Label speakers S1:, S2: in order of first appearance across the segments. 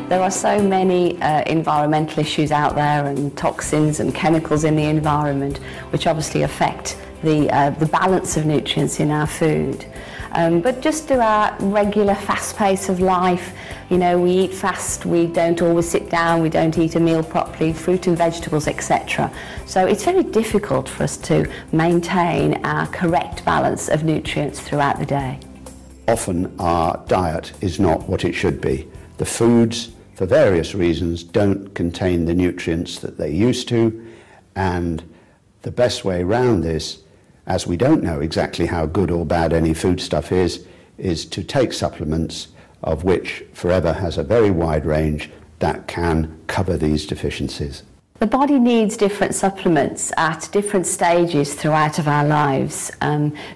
S1: There are so many environmental issues out there and toxins and chemicals in the environment which obviously affect the balance of nutrients in our food. But just through our regular fast pace of life, you know, we eat fast, we don't always sit down, we don't eat a meal properly, fruit and vegetables, etc. So it's very difficult for us to maintain our correct balance of nutrients throughout the day.
S2: Often our diet is not what it should be. The foods, for various reasons, don't contain the nutrients that they used to, and the best way around this, as we don't know exactly how good or bad any foodstuff is to take supplements, of which Forever has a very wide range that can cover these deficiencies.
S1: The body needs different supplements at different stages throughout of our lives,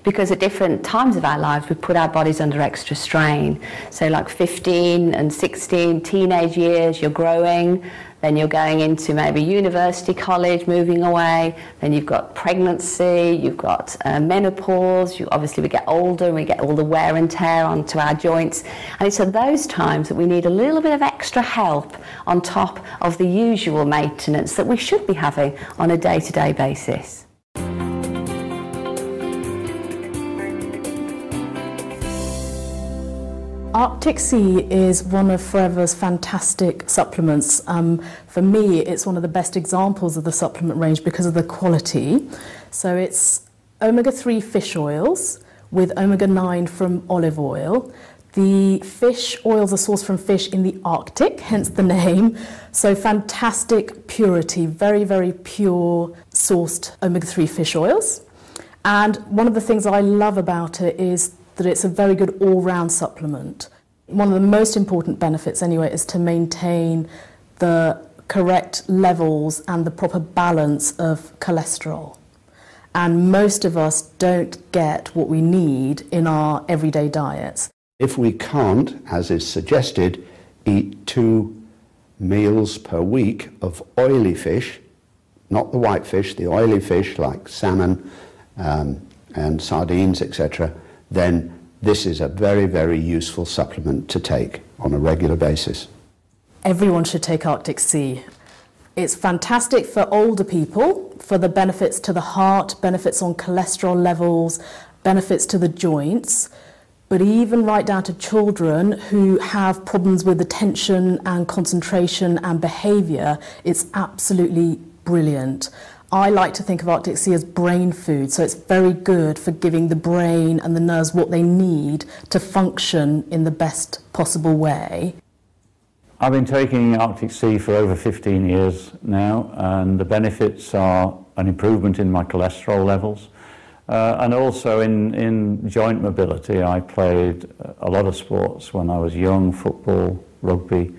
S1: because at different times of our lives we put our bodies under extra strain. So like 15 and 16, teenage years, you're growing, then you're going into maybe university, college, moving away, then you've got pregnancy, you've got menopause, obviously we get older and we get all the wear and tear onto our joints, and it's at those times that we need a little bit of extra help on top of the usual maintenance that we should be having on a day-to-day basis.
S3: Arctic Sea is one of Forever's fantastic supplements. For me, it's one of the best examples of the supplement range because of the quality. So it's omega-3 fish oils with omega-9 from olive oil. The fish oils are sourced from fish in the Arctic, hence the name. So fantastic purity, very, very pure sourced omega-3 fish oils. And one of the things I love about it is that it's a very good all-round supplement. One of the most important benefits anyway is to maintain the correct levels and the proper balance of cholesterol. And most of us don't get what we need in our everyday diets.
S2: If we can't, as is suggested, eat 2 meals per week of oily fish, not the white fish, the oily fish like salmon and sardines, etc., then this is a very, very useful supplement to take on a regular basis.
S3: Everyone should take Arctic Sea. It's fantastic for older people, for the benefits to the heart, benefits on cholesterol levels, benefits to the joints, but even right down to children who have problems with attention and concentration and behaviour, it's absolutely brilliant. I like to think of Arctic Sea as brain food, so it's very good for giving the brain and the nerves what they need to function in the best possible way.
S4: I've been taking Arctic Sea for over 15 years now, and the benefits are an improvement in my cholesterol levels, and also in joint mobility. I played a lot of sports when I was young: football, rugby,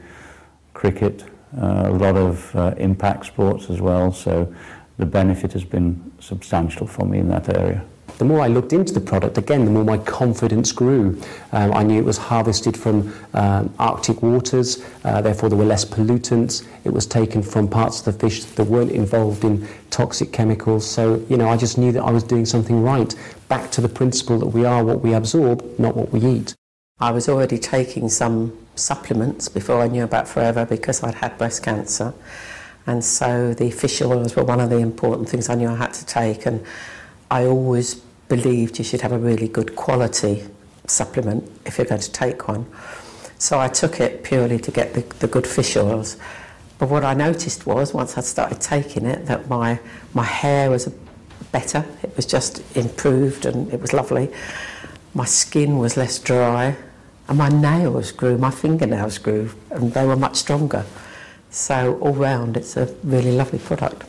S4: cricket, a lot of impact sports as well, so the benefit has been substantial for me in that area.
S5: The more I looked into the product, again, the more my confidence grew. I knew it was harvested from Arctic waters, therefore there were less pollutants. It was taken from parts of the fish that weren't involved in toxic chemicals. So, you know, I just knew that I was doing something right. Back to the principle that we are what we absorb, not what we eat.
S6: I was already taking some supplements before I knew about Forever because I'd had breast cancer. And so the fish oils were one of the important things I knew I had to take, and I always believed you should have a really good quality supplement if you're going to take one. So I took it purely to get the good fish oils. But what I noticed was, once I started taking it, that my hair was better. It was just improved and it was lovely. My skin was less dry, and my nails grew, my fingernails grew, and they were much stronger. So all round, it's a really lovely product.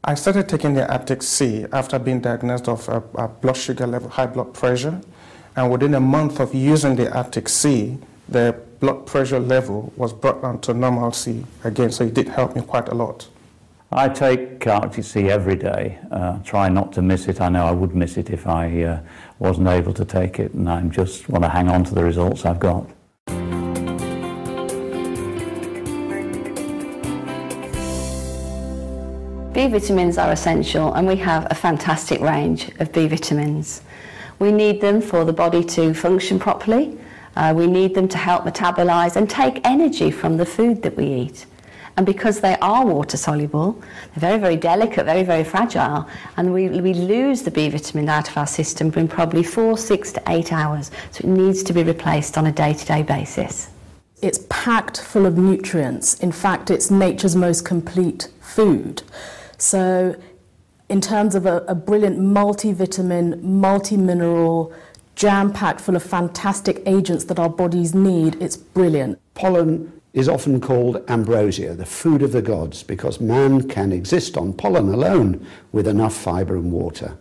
S7: I started taking the Arctic Sea after being diagnosed of a blood sugar level, high blood pressure, and within a month of using the Arctic Sea, the blood pressure level was brought down to normalcy again, so it did help me quite a lot.
S4: I take Arctic Sea every day, try not to miss it. I know I would miss it if I wasn't able to take it, and I just want to hang on to the results I've got.
S1: B vitamins are essential, and we have a fantastic range of B vitamins. We need them for the body to function properly, We need them to help metabolise and take energy from the food that we eat. And because they are water soluble, they're very, very delicate, very, very fragile, and we lose the B vitamin out of our system in probably 4, 6 to 8 hours. So it needs to be replaced on a day-to-day basis.
S3: It's packed full of nutrients. In fact, it's nature's most complete food. So in terms of a brilliant multivitamin, multi-mineral, jam-packed full of fantastic agents that our bodies need, it's brilliant.
S2: Pollen is often called ambrosia, the food of the gods, because man can exist on pollen alone with enough fibre and water.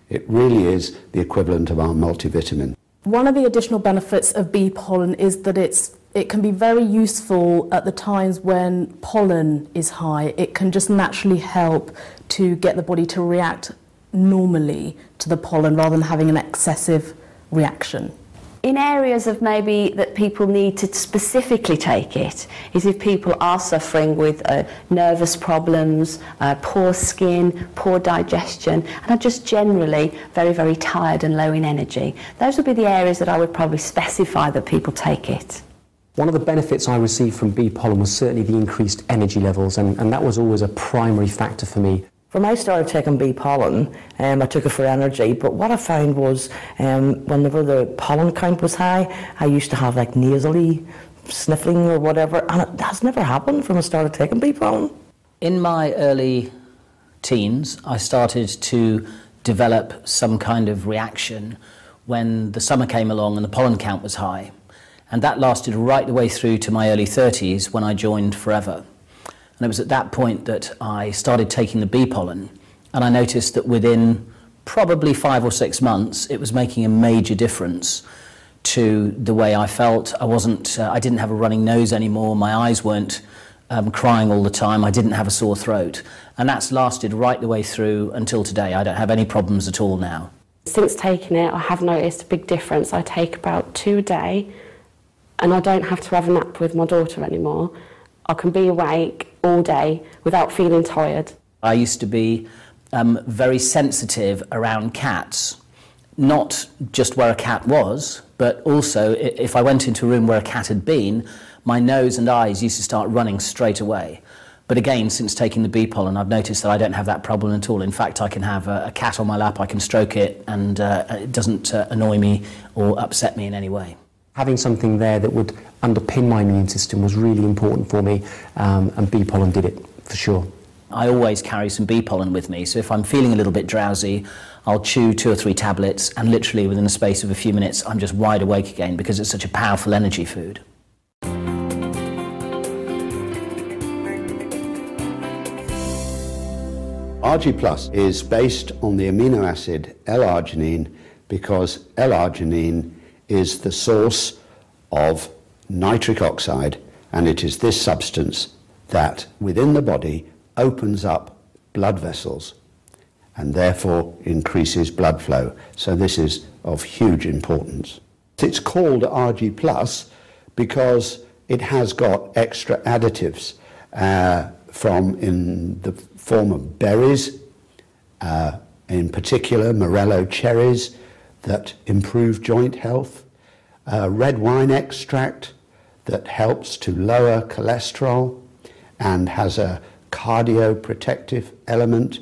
S2: It really is the equivalent of our multivitamin.
S3: One of the additional benefits of bee pollen is that it can be very useful at the times when pollen is high. It can just naturally help to get the body to react normally to the pollen rather than having an excessive reaction.
S1: In areas of maybe that people need to specifically take it is if people are suffering with nervous problems, poor skin, poor digestion, and are just generally very, very tired and low in energy. Those would be the areas that I would probably specify that people take it.
S5: One of the benefits I received from bee pollen was certainly the increased energy levels, and that was always a primary factor for me.
S8: When I started taking bee pollen, I took it for energy, but what I found was whenever the pollen count was high, I used to have like nasally sniffling or whatever, and it has never happened from I started taking bee pollen.
S9: In my early teens, I started to develop some kind of reaction when the summer came along and the pollen count was high, and that lasted right the way through to my early 30s when I joined Forever. And it was at that point that I started taking the bee pollen, and I noticed that within probably 5 or 6 months, it was making a major difference to the way I felt. I didn't have a running nose anymore, my eyes weren't crying all the time, I didn't have a sore throat. And that's lasted right the way through until today. I don't have any problems at all now.
S10: Since taking it, I have noticed a big difference. I take about 2 a day, and I don't have to have a nap with my daughter anymore. I can be awake all day without feeling tired.
S9: I used to be very sensitive around cats, not just where a cat was, but also if I went into a room where a cat had been, my nose and eyes used to start running straight away. But again, since taking the bee pollen, I've noticed that I don't have that problem at all. In fact, I can have a cat on my lap, I can stroke it, and it doesn't annoy me or upset me in any way.
S5: Having something there that would underpin my immune system was really important for me, and bee pollen did it, for sure.
S9: I always carry some bee pollen with me, so if I'm feeling a little bit drowsy, I'll chew 2 or 3 tablets, and literally within the space of a few minutes, I'm just wide awake again because it's such a powerful energy food.
S2: RG Plus is based on the amino acid L-arginine because L-arginine is the source of nitric oxide, and it is this substance that within the body opens up blood vessels and therefore increases blood flow. So this is of huge importance. It's called RG Plus because it has got extra additives in the form of berries, in particular Morello cherries, that improve joint health, red wine extract that helps to lower cholesterol and has a cardioprotective element,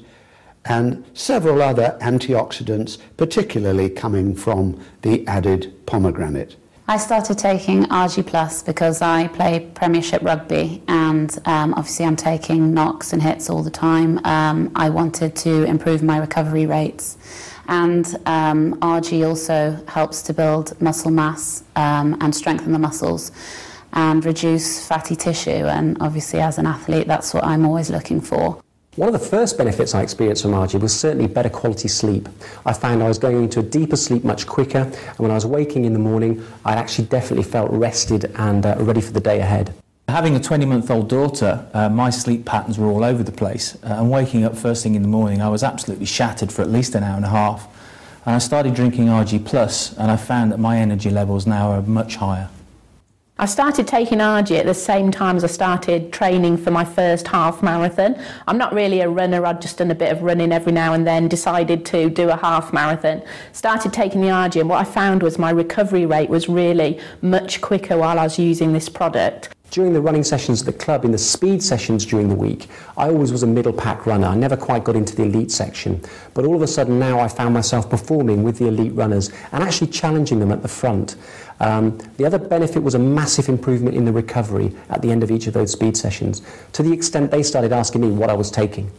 S2: and several other antioxidants, particularly coming from the added pomegranate.
S11: I started taking RG Plus because I play Premiership rugby, and obviously I'm taking knocks and hits all the time. I wanted to improve my recovery rates, and RG also helps to build muscle mass and strengthen the muscles and reduce fatty tissue, and obviously as an athlete that's what I'm always looking for.
S5: One of the first benefits I experienced from RG was certainly better quality sleep. I found I was going into a deeper sleep much quicker, and when I was waking in the morning, I actually definitely felt rested and ready for the day ahead.
S12: Having a 20-month-old daughter, my sleep patterns were all over the place, and waking up first thing in the morning, I was absolutely shattered for at least an hour and a half. And I started drinking RG Plus, and I found that my energy levels now are much higher.
S13: I started taking RG at the same time as I started training for my first half marathon. I'm not really a runner, I'd just done a bit of running every now and then, decided to do a half marathon. Started taking the RG, and what I found was my recovery rate was really much quicker while I was using this product.
S5: During the running sessions at the club, in the speed sessions during the week, I always was a middle pack runner. I never quite got into the elite section. But all of a sudden now I found myself performing with the elite runners and actually challenging them at the front. The other benefit was a massive improvement in the recovery at the end of each of those speed sessions, to the extent they started asking me what I was taking.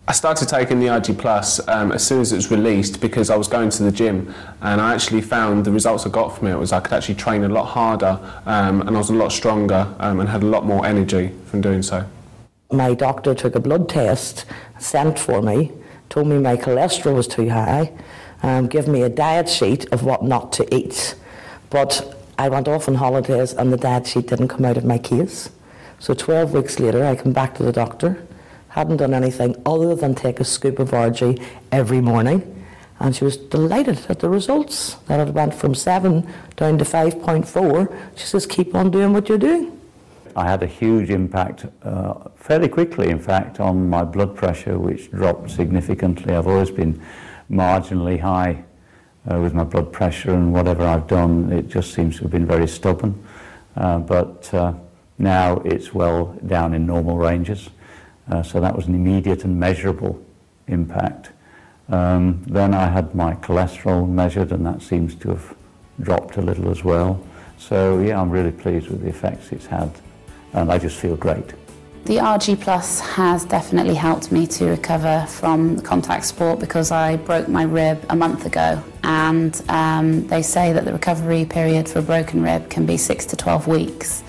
S14: I started taking the RG Plus as soon as it was released because I was going to the gym, and I actually found the results I got from it was I could actually train a lot harder and I was a lot stronger and had a lot more energy from doing so.
S8: My doctor took a blood test, sent for me, told me my cholesterol was too high, gave me a diet sheet of what not to eat. But I went off on holidays and the diet sheet didn't come out of my case. So 12 weeks later I come back to the doctor. Hadn't done anything other than take a scoop of RG every morning, and she was delighted at the results, that it went from 7 down to 5.4. She says, keep on doing what you're doing.
S4: I had a huge impact fairly quickly, in fact, on my blood pressure, which dropped significantly. I've always been marginally high with my blood pressure, and whatever I've done, it just seems to have been very stubborn. But now it's well down in normal ranges. So that was an immediate and measurable impact. Then I had my cholesterol measured, and that seems to have dropped a little as well. So yeah, I'm really pleased with the effects it's had, and I just feel great.
S11: The RG Plus has definitely helped me to recover from contact sport because I broke my rib a month ago, and they say that the recovery period for a broken rib can be 6 to 12 weeks.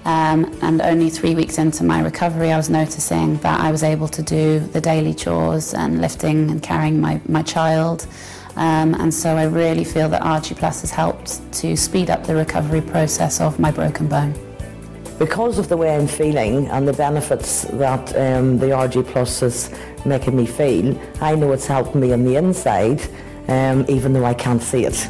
S11: And only 3 weeks into my recovery I was noticing that I was able to do the daily chores and lifting and carrying my child, and so I really feel that RG Plus has helped to speed up the recovery process of my broken bone.
S8: Because of the way I'm feeling and the benefits that the RG Plus is making me feel, I know it's helping me on the inside, even though I can't see it.